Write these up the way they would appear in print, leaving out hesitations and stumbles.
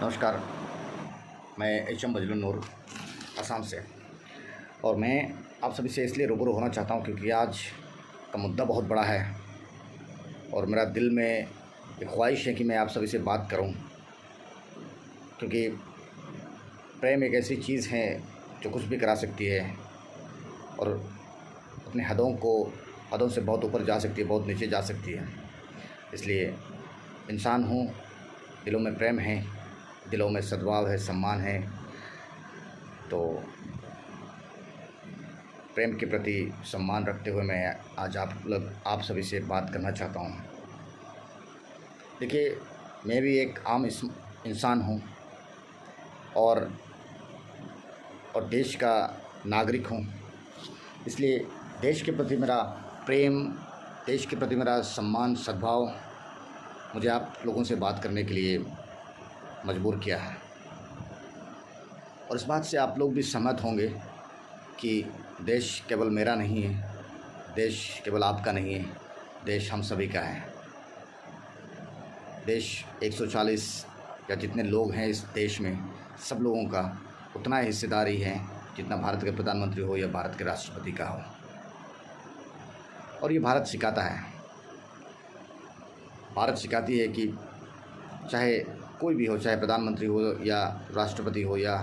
नमस्कार। मैं एच.एम. बजलुल नूर असम से, और मैं आप सभी से इसलिए रूबरू होना चाहता हूं क्योंकि आज का मुद्दा बहुत बड़ा है और मेरा दिल में एक ख्वाहिश है कि मैं आप सभी से बात करूं, क्योंकि प्रेम एक ऐसी चीज़ है जो कुछ भी करा सकती है और अपने हदों से बहुत ऊपर जा सकती है, बहुत नीचे जा सकती है। इसलिए इंसान हूँ, दिलों में प्रेम है, दिलों में सद्भाव है, सम्मान है। तो प्रेम के प्रति सम्मान रखते हुए मैं आज आप सभी से बात करना चाहता हूँ। देखिए, मैं भी एक आम इंसान हूँ और देश का नागरिक हूँ। इसलिए देश के प्रति मेरा प्रेम, देश के प्रति मेरा सम्मान, सद्भाव मुझे आप लोगों से बात करने के लिए मजबूर किया है। और इस बात से आप लोग भी सहमत होंगे कि देश केवल मेरा नहीं है, देश केवल आपका नहीं है, देश हम सभी का है। देश 140 या जितने लोग हैं इस देश में, सब लोगों का उतना ही हिस्सेदारी है जितना भारत के प्रधानमंत्री हो या भारत के राष्ट्रपति का हो। और ये भारत सिखाता है, भारत सिखाती है कि चाहे कोई भी हो, चाहे प्रधानमंत्री हो या राष्ट्रपति हो या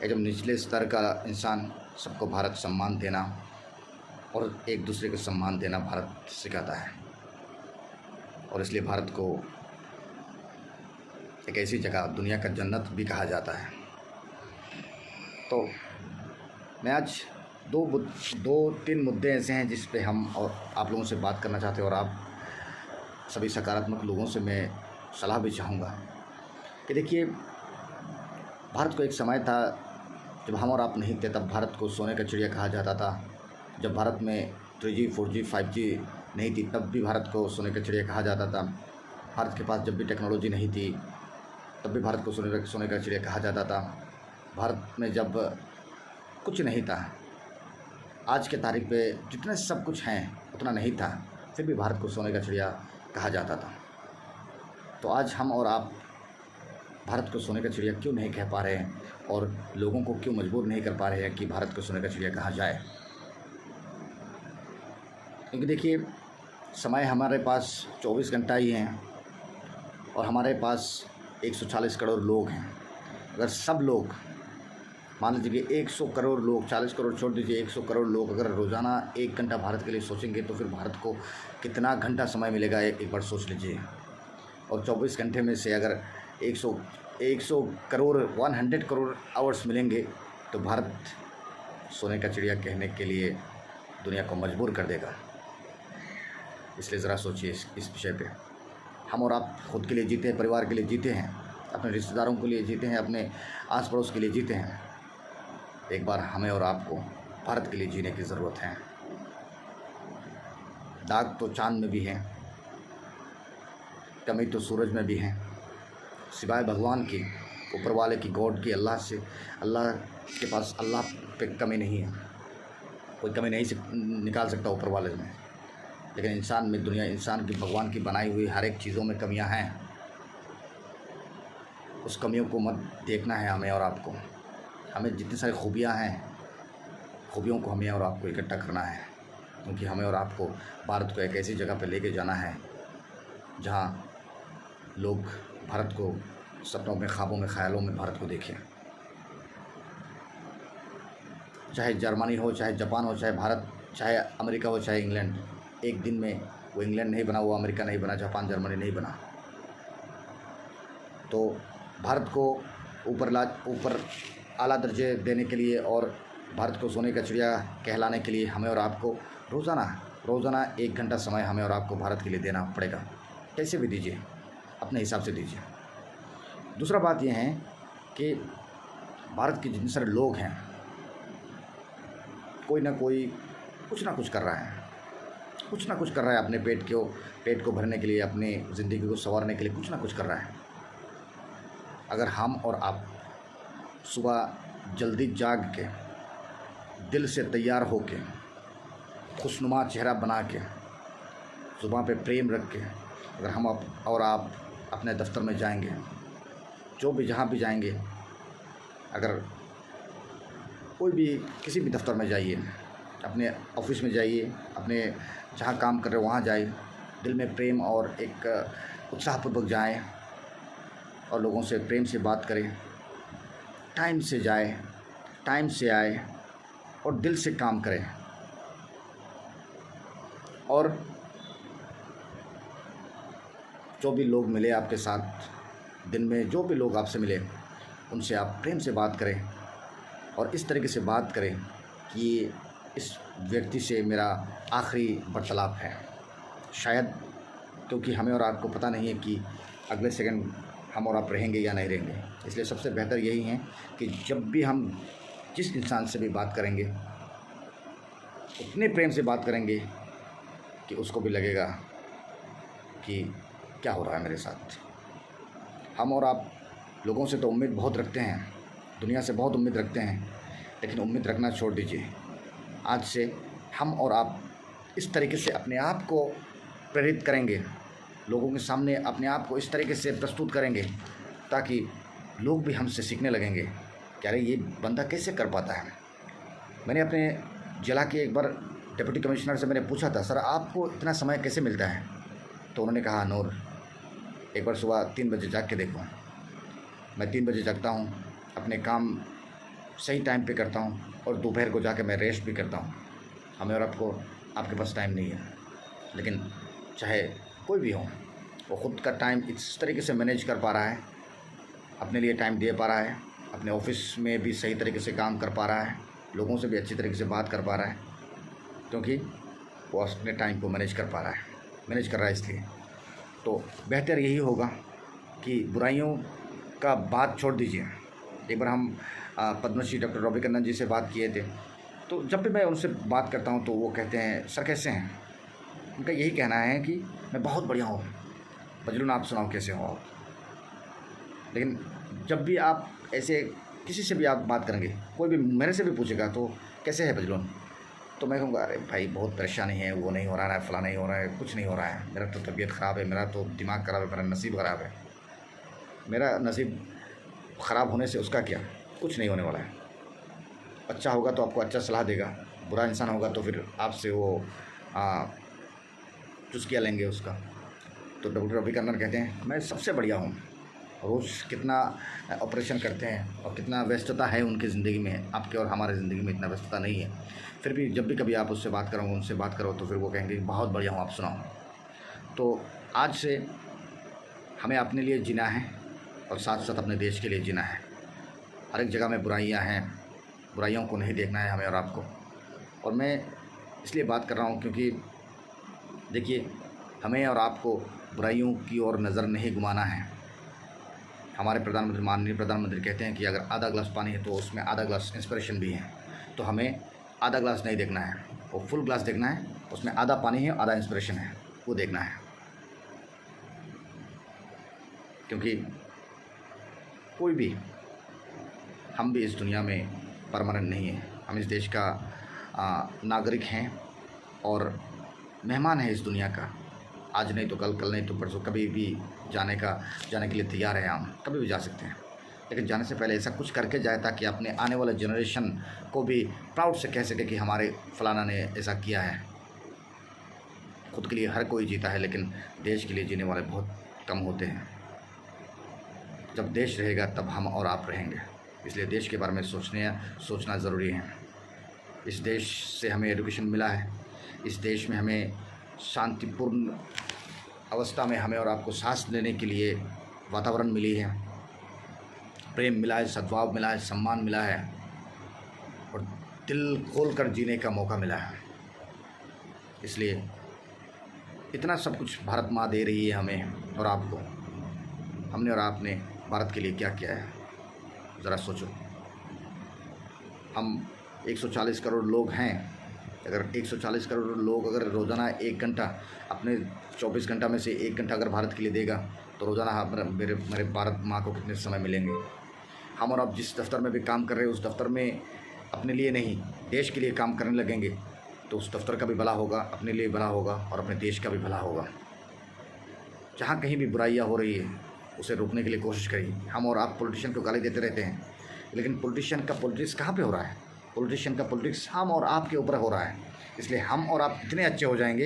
एकदम निचले स्तर का इंसान, सबको भारत सम्मान देना और एक दूसरे को सम्मान देना भारत सिखाता है। और इसलिए भारत को एक ऐसी जगह, दुनिया का जन्नत भी कहा जाता है। तो मैं आज दो तीन मुद्दे ऐसे हैं जिस पे हम और आप लोगों से बात करना चाहते हैं, और आप सभी सकारात्मक लोगों से मैं सलाह भी चाहूँगा कि देखिए, भारत को एक समय था जब हम और आप नहीं थे, तब भारत को सोने का चिड़िया कहा जाता था। जब भारत में 3G, 4G, 5G नहीं थी, तब भी भारत को सोने का चिड़िया कहा जाता था। भारत के पास जब भी टेक्नोलॉजी नहीं थी, तब भी भारत को सोने का चिड़िया कहा जाता था। भारत में जब कुछ नहीं था, आज के तारीख पे जितने सब कुछ हैं उतना नहीं था, फिर भी भारत को सोने का चिड़िया कहा जाता था। तो आज हम और आप भारत को सोने का चिड़िया क्यों नहीं कह पा रहे हैं और लोगों को क्यों मजबूर नहीं कर पा रहे हैं कि भारत को सोने का चिड़िया कहा जाए? क्योंकि देखिए, समय हमारे पास 24 घंटा ही है और हमारे पास 140 करोड़ लोग हैं। अगर सब लोग, मान लीजिए कि 100 करोड़ लोग, 40 करोड़ छोड़ दीजिए, 100 करोड़ लोग अगर रोज़ाना 1 घंटा भारत के लिए सोचेंगे तो फिर भारत को कितना घंटा समय मिलेगा, एक बार सोच लीजिए। और 24 घंटे में से अगर 100 करोड़ 100 करोड़ आवर्स मिलेंगे तो भारत सोने का चिड़िया कहने के लिए दुनिया को मजबूर कर देगा। इसलिए ज़रा सोचिए इस विषय पे। हम और आप खुद के लिए जीते हैं, परिवार के लिए जीते हैं, अपने रिश्तेदारों के लिए जीते हैं, अपने आस पड़ोस के लिए जीते हैं। एक बार हमें और आपको भारत के लिए जीने की ज़रूरत है। दाग तो चाँद में भी है, कमी तो सूरज में भी है। सिवाय भगवान की, ऊपर वाले की, गॉड की, अल्लाह के पास, अल्लाह पे कमी नहीं है। कोई कमी नहीं निकाल सकता ऊपर वाले में। लेकिन इंसान में, इंसान की, भगवान की बनाई हुई हर एक चीज़ों में कमियां हैं। उस कमियों को मत देखना है हमें और आपको। हमें जितनी सारी खूबियां हैं, खूबियों को हमें और आपको इकट्ठा करना है, क्योंकि हमें और आपको भारत को एक ऐसी जगह पर लेके जाना है जहाँ लोग भारत को सपनों में, ख्वाबों में, ख्यालों में भारत को देखें। चाहे जर्मनी हो, चाहे जापान हो, चाहे अमेरिका हो, चाहे इंग्लैंड, एक दिन में वो इंग्लैंड नहीं बना, वो अमेरिका नहीं बना, जापान, जर्मनी नहीं बना। तो भारत को ऊपर आला दर्जे देने के लिए और भारत को सोने का चिड़िया कहलाने के लिए हमें और आपको रोज़ाना 1 घंटा समय हमें और आपको भारत के लिए देना पड़ेगा। कैसे भी दीजिए, अपने हिसाब से दीजिए। दूसरा बात यह है कि भारत के जितने सारे लोग हैं, कोई ना कोई कुछ ना कुछ कर रहा है अपने पेट को भरने के लिए, अपनी ज़िंदगी को संवारने के लिए कुछ ना कुछ कर रहा है। अगर हम और आप सुबह जल्दी जाग के, दिल से तैयार हो के, खुशनुमा चेहरा बना के, ज़ुबान पे प्रेम रख के, अगर हम और आप अपने दफ्तर में जाएंगे जो भी जहाँ भी जाएंगे, अगर कोई भी किसी भी दफ्तर में जाइए, अपने ऑफिस में जाइए, अपने जहाँ काम कर रहे हो वहाँ जाइए, दिल में प्रेम और एक उत्साहपूर्वक जाएं और लोगों से प्रेम से बात करें, टाइम से जाए, टाइम से आए और दिल से काम करें। और जो भी लोग मिले आपके साथ दिन में, जो भी लोग आपसे मिले, उनसे आप प्रेम से बात करें और इस तरीके से बात करें कि इस व्यक्ति से मेरा आखिरी वार्तालाप है। शायद क्योंकि हमें और आपको पता नहीं है कि अगले सेकंड हम और आप रहेंगे या नहीं रहेंगे, इसलिए सबसे बेहतर यही है कि जब भी हम जिस इंसान से भी बात करेंगे उतने प्रेम से बात करेंगे कि उसको भी लगेगा कि क्या हो रहा है मेरे साथ। हम और आप लोगों से तो उम्मीद बहुत रखते हैं, दुनिया से बहुत उम्मीद रखते हैं, लेकिन उम्मीद रखना छोड़ दीजिए। आज से हम और आप इस तरीके से अपने आप को प्रेरित करेंगे, लोगों के सामने अपने आप को इस तरीके से प्रस्तुत करेंगे ताकि लोग भी हमसे सीखने लगेंगे कि अरे ये बंदा कैसे कर पाता है। मैंने अपने जिला के एक बार डिप्टी कमिश्नर से मैंने पूछा था, सर आपको इतना समय कैसे मिलता है? तो उन्होंने कहा, नूर एक बार सुबह 3 बजे जाग के देखो। मैं 3 बजे जगता हूँ, अपने काम सही टाइम पे करता हूँ और दोपहर को जाके मैं रेस्ट भी करता हूँ। हमें और आपके पास टाइम नहीं है, लेकिन चाहे कोई भी हो, वो ख़ुद का टाइम इस तरीके से मैनेज कर पा रहा है, अपने लिए टाइम दे पा रहा है, अपने ऑफिस में भी सही तरीके से काम कर पा रहा है, लोगों से भी अच्छी तरीके से बात कर पा रहा है, क्योंकि वो अपने टाइम को मैनेज कर पा रहा है, मैनेज कर रहा है। इसलिए तो बेहतर यही होगा कि बुराइयों का बात छोड़ दीजिए। एक बार हम पद्मश्री डॉक्टर रवि कन्नन जी से बात किए थे, तो जब भी मैं उनसे बात करता हूँ तो वो कहते हैं, सर कैसे हैं? उनका यही कहना है कि मैं बहुत बढ़िया हूँ। बजलून आप सुनाओ कैसे हो आप? लेकिन जब भी आप ऐसे किसी से भी आप बात करेंगे, कोई भी मेरे से भी पूछेगा तो कैसे है बजलून, तो मैं कहूँगा अरे भाई बहुत परेशानी है, वो नहीं हो रहा है, फला नहीं हो रहा है, कुछ नहीं हो रहा है, मेरा तो तबीयत ख़राब है, मेरा तो दिमाग ख़राब है, मेरा नसीब ख़राब है। मेरा नसीब ख़राब होने से उसका क्या, कुछ नहीं होने वाला है। अच्छा होगा तो आपको अच्छा सलाह देगा, बुरा इंसान होगा तो फिर आपसे वो चुस्किया लेंगे उसका। तो डॉक्टर रवि कन्नन कहते हैं मैं सबसे बढ़िया हूँ। रोज़ कितना ऑपरेशन करते हैं और कितना व्यस्तता है उनकी ज़िंदगी में, आपके और हमारे ज़िंदगी में इतना व्यस्तता नहीं है। फिर भी जब भी कभी आप उससे बात करो, उनसे बात करो, तो फिर वो कहेंगे बहुत बढ़िया हूँ, आप सुनाओ। तो आज से हमें अपने लिए जीना है और साथ साथ अपने देश के लिए जीना है। हर एक जगह में बुराइयां हैं, बुराइयों को नहीं देखना है हमें और आपको। और मैं इसलिए बात कर रहा हूँ क्योंकि देखिए, हमें और आपको बुराइयों की ओर नज़र नहीं घुमाना है। हमारे प्रधानमंत्री, माननीय प्रधानमंत्री कहते हैं कि अगर आधा ग्लास पानी है तो उसमें आधा ग्लास इंस्पिरेशन भी है। तो हमें आधा ग्लास नहीं देखना है, वो फुल ग्लास देखना है, उसमें आधा पानी है आधा इंस्पिरेशन है, वो देखना है। क्योंकि कोई भी, हम भी इस दुनिया में परमानेंट नहीं है। हम इस देश का नागरिक हैं और मेहमान हैं इस दुनिया का। आज नहीं तो कल, कल नहीं तो परसों, कभी भी जाने के लिए तैयार हैं हम, कभी भी जा सकते हैं। लेकिन जाने से पहले ऐसा कुछ करके जाए ताकि अपने आने वाले जनरेशन को भी प्राउड से कह सके कि हमारे फलाना ने ऐसा किया है। खुद के लिए हर कोई जीता है, लेकिन देश के लिए जीने वाले बहुत कम होते हैं। जब देश रहेगा तब हम और आप रहेंगे, इसलिए देश के बारे में सोचना ज़रूरी है। इस देश से हमें एजुकेशन मिला है, इस देश में हमें शांतिपूर्ण अवस्था में हमें और आपको सांस लेने के लिए वातावरण मिली है, प्रेम मिला है, सद्भाव मिला है, सम्मान मिला है और दिल खोलकर जीने का मौका मिला है। इसलिए इतना सब कुछ भारत माँ दे रही है हमें और आपको। हमने और आपने भारत के लिए क्या किया है, ज़रा सोचो। हम 140 करोड़ लोग हैं। अगर 140 करोड़ लोग अगर रोज़ाना 1 घंटा, अपने 24 घंटा में से 1 घंटा अगर भारत के लिए देगा तो रोज़ाना मेरे भारत माँ को कितने समय मिलेंगे। हम और आप जिस दफ्तर में भी काम कर रहे हैं, उस दफ्तर में अपने लिए नहीं, देश के लिए काम करने लगेंगे तो उस दफ्तर का भी भला होगा, अपने लिए भला होगा और अपने देश का भी भला होगा। जहाँ कहीं भी बुराइयाँ हो रही है, उसे रोकने के लिए कोशिश करिए। हम और आप पॉलिटिशियन को गाली देते रहते हैं, लेकिन पॉलिटिशियन का पॉलिटिक्स कहाँ पे हो रहा है? पॉलिटिशियन का पॉलिटिक्स हम और आप के ऊपर हो रहा है। इसलिए हम और आप इतने अच्छे हो जाएंगे,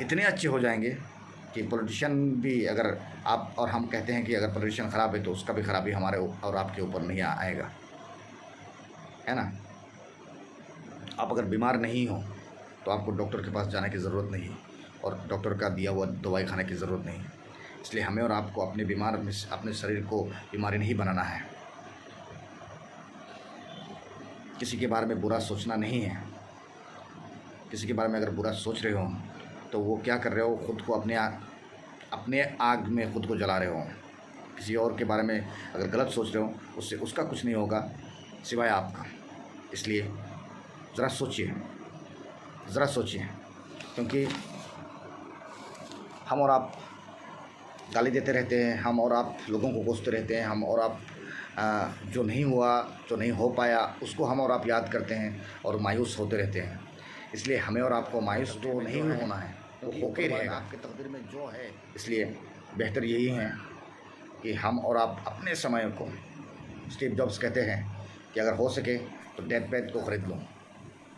इतने अच्छे हो जाएंगे कि पॉलिटिशियन भी, अगर आप और हम कहते हैं कि अगर पॉलिटिशियन ख़राब है तो उसका भी खराबी हमारे और आपके ऊपर नहीं आएगा, है ना? आप अगर बीमार नहीं हो तो आपको डॉक्टर के पास जाने की ज़रूरत नहीं और डॉक्टर का दिया हुआ दवाई खाने की ज़रूरत नहीं। इसलिए हमें और आपको अपने शरीर को बीमारी नहीं बनाना है। किसी के बारे में बुरा सोचना नहीं है। किसी के बारे में अगर बुरा सोच रहे हो तो वो क्या कर रहे हो, खुद को अपने आग में खुद को जला रहे हो। किसी और के बारे में अगर गलत सोच रहे हो उससे उसका कुछ नहीं होगा सिवाय आपका। इसलिए ज़रा सोचिए, क्योंकि हम और आप गाली देते रहते हैं, हम और आप लोगों को कोसते रहते हैं, हम और आप जो नहीं हुआ, जो नहीं हो पाया उसको हम और आप याद करते हैं और मायूस होते रहते हैं। इसलिए हमें और आपको मायूस तो नहीं होना है, वो होके रहेगा, आपके तकदीर में जो है। इसलिए बेहतर यही है कि हम और आप अपने समय को, स्टीव जॉब्स कहते हैं कि अगर हो सके तो डेथ पैड को ख़रीद लो।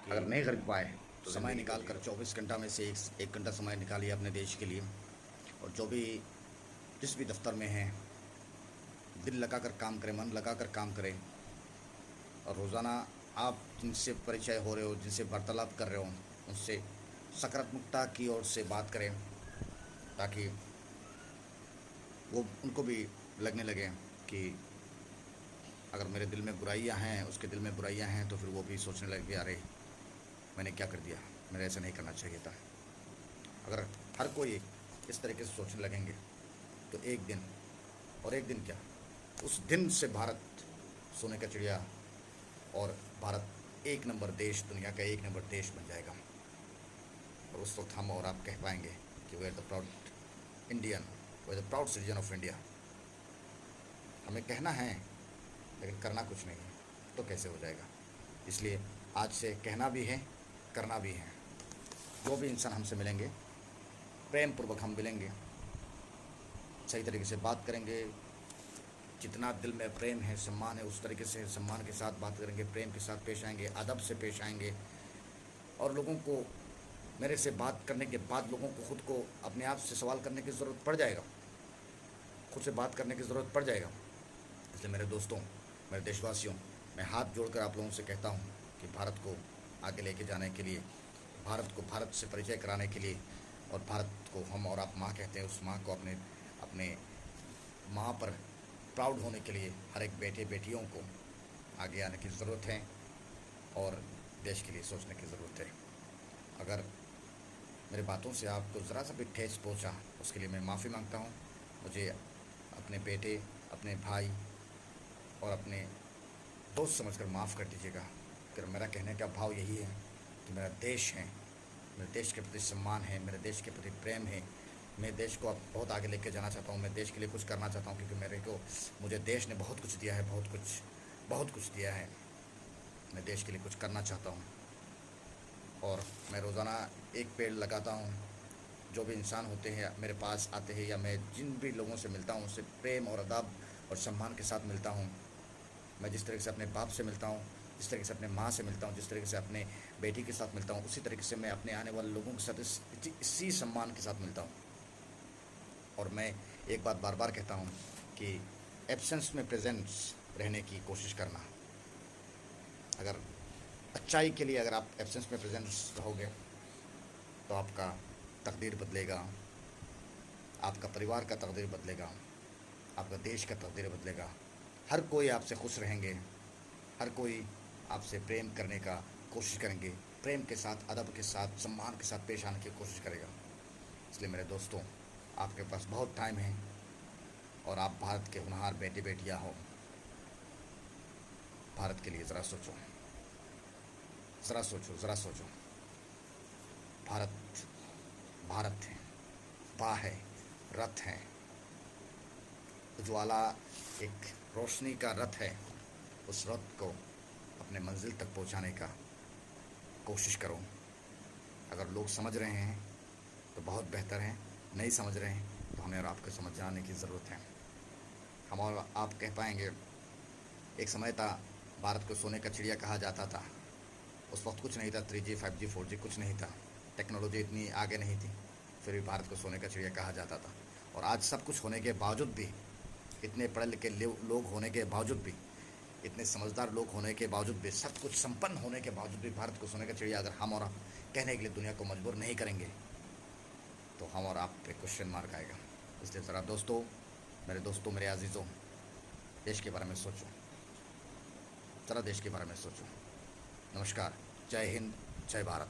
अगर नहीं खरीद पाए तो समय निकाल कर 24 घंटा में से एक घंटा समय निकालिए अपने देश के लिए, और जिस भी दफ्तर में हैं दिल लगा कर काम करें, मन लगा कर काम करें, और रोज़ाना आप जिनसे परिचय हो रहे हो, जिनसे वार्तालाप कर रहे हो, उनसे सकारात्मकता की ओर से बात करें, ताकि वो उनको भी लगने लगे कि अगर मेरे दिल में बुराइयां हैं, उसके दिल में बुराइयां हैं, तो फिर वो भी सोचने लगे अरे मैंने क्या कर दिया, मेरे ऐसा नहीं करना चाहिए था। अगर हर कोई इस तरीके से सोचने लगेंगे तो एक दिन क्या, उस दिन से भारत सोने का चिड़िया और भारत एक नंबर देश, दुनिया का एक नंबर देश बन जाएगा। और उस वक्त हम और आप कह पाएंगे कि we are the proud Indian, we are the proud citizen of India. हमें कहना है लेकिन करना कुछ नहीं है, तो कैसे हो जाएगा? इसलिए आज से कहना भी है, करना भी है। जो भी इंसान हमसे मिलेंगे, प्रेम पूर्वक हम मिलेंगे, सही तरीके से बात करेंगे, जितना दिल में प्रेम है, सम्मान है, उस तरीके से सम्मान के साथ बात करेंगे, प्रेम के साथ पेश आएंगे, अदब से पेश आएंगे। और लोगों को मेरे से बात करने के बाद लोगों को खुद को अपने आप से सवाल करने की ज़रूरत पड़ जाएगा, खुद से बात करने की ज़रूरत पड़ जाएगा। इसलिए मेरे दोस्तों, मेरे देशवासियों, मैं हाथ जोड़कर आप लोगों से कहता हूँ कि भारत को आगे लेके जाने के लिए, भारत को भारत से परिचय कराने के लिए, और भारत को हम और आप माँ कहते हैं, उस माँ को अपने माँ पर प्राउड होने के लिए हर एक बेटे बेटियों को आगे आने की ज़रूरत है और देश के लिए सोचने की ज़रूरत है। अगर मेरी बातों से आपको ज़रा सा भी ठेस पहुँचा, उसके लिए मैं माफ़ी मांगता हूँ। मुझे अपने बेटे, अपने भाई और अपने दोस्त समझकर माफ़ कर दीजिएगा। फिर मेरा कहने का भाव यही है कि मेरा देश है, मेरे देश के प्रति सम्मान है, मेरे देश के प्रति प्रेम है। मैं देश को अब बहुत आगे लेके जाना चाहता हूँ, मैं देश के लिए कुछ करना चाहता हूँ, क्योंकि मुझे देश ने बहुत कुछ दिया है, बहुत कुछ दिया है। मैं देश के लिए कुछ करना चाहता हूँ और मैं रोज़ाना एक पेड़ लगाता हूँ। जो भी इंसान होते हैं मेरे पास आते हैं, या मैं जिन भी लोगों से मिलता हूँ उससे प्रेम और अदब और सम्मान के साथ मिलता हूँ। मैं जिस तरीके से अपने बाप से मिलता हूँ, जिस तरीके से अपने माँ से मिलता हूँ, जिस तरीके से अपने बेटी के साथ मिलता हूँ, उसी तरीके से मैं अपने आने वाले लोगों के साथ इसी सम्मान के साथ मिलता हूँ। और मैं एक बात बार बार कहता हूँ कि एब्सेंस में प्रेजेंस रहने की कोशिश करना। अगर अच्छाई के लिए अगर आप एब्सेंस में प्रेजेंस रहोगे तो आपका तकदीर बदलेगा, आपका परिवार का तकदीर बदलेगा, आपका देश का तकदीर बदलेगा। हर कोई आपसे खुश रहेंगे, हर कोई आपसे प्रेम करने का कोशिश करेंगे, प्रेम के साथ, अदब के साथ, सम्मान के साथ पेश आने की कोशिश करेगा। इसलिए मेरे दोस्तों, आपके पास बहुत टाइम है और आप भारत के होनहार बेटे बेटियां हो। भारत के लिए ज़रा सोचो, ज़रा सोचो, ज़रा सोचो। भारत भारत है, बा है, रथ है, उज्ज्वला एक रोशनी का रथ है। उस रथ को अपने मंजिल तक पहुंचाने का कोशिश करो। अगर लोग समझ रहे हैं तो बहुत बेहतर है, नहीं समझ रहे हैं तो हमें और आपको समझ आने की ज़रूरत है। हम और आप कह पाएंगे एक समय था भारत को सोने का चिड़िया कहा जाता था। उस वक्त कुछ नहीं था, 3G 5G 4G कुछ नहीं था, टेक्नोलॉजी इतनी आगे नहीं थी, फिर भी भारत को सोने का चिड़िया कहा जाता था। और आज सब कुछ होने के बावजूद भी, इतने पढ़े लिखे लोग होने के बावजूद भी, इतने समझदार लोग होने के बावजूद भी, सब कुछ संपन्न होने के बावजूद भी भारत को सोने का चिड़िया अगर हम और आप कहने के लिए दुनिया को मजबूर नहीं करेंगे तो हम और आप पे क्वेश्चन मार्क आएगा। इसलिए ज़रा दोस्तों, मेरे अजीज़ों, देश के बारे में सोचो, ज़रा देश के बारे में सोचो। नमस्कार, जय हिंद, जय भारत।